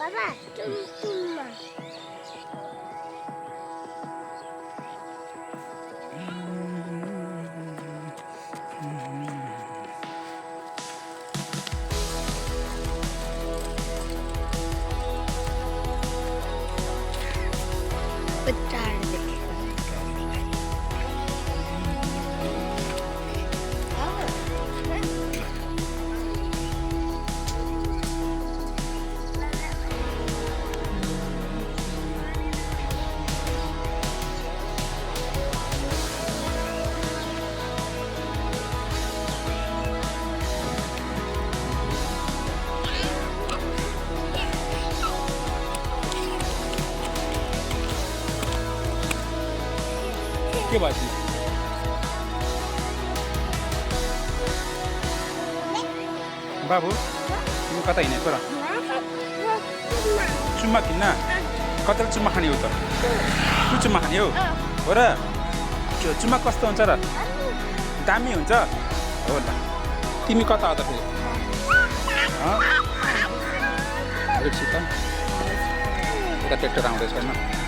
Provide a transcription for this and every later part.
Papa, cuma. Betul. के भयो तिमी बाबु तिमी कता हिँडेको र चुम्मा किन्न कतिले चुम्मा खाने हो त तँ चुम्मा खाने हो हो र चुम्मा कस्तो हुन्छ र दामी हुन्छ हो ल तिमी कता हो त फेरि एकसित यता ट्र्याक्टर आउँदैछ होइन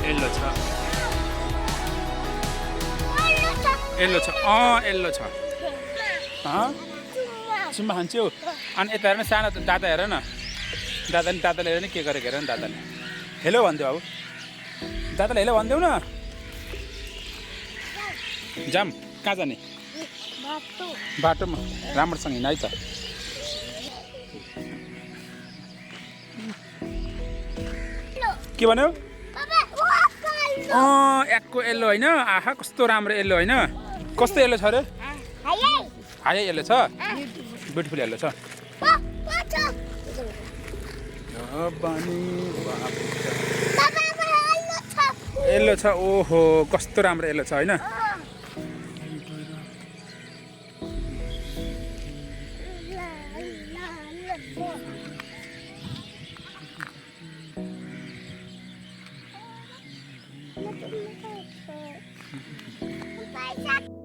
येल्लो छ येल्लो छ येल्लो छ चुम्मा खान्छौ अनि यता हेर न सानो दादा हेर न दादाले हेर नि के गरेको हेर न दादाले हेलो भनिदेऊ बाबु दादाले हेलो भनिदेऊ न जाम कहाँ जाने बाटोमा राम्रोसँग हिँड है त के भन्यो एकको येल्लो होइन आहा कस्तो राम्रो येल्लो होइन कस्तो येल्लो छ अरे हाई येल्लो छ ब्युटिफुल येल्लो छ येल्लो छ ओहो कस्तो राम्रो येल्लो छ होइन Bye.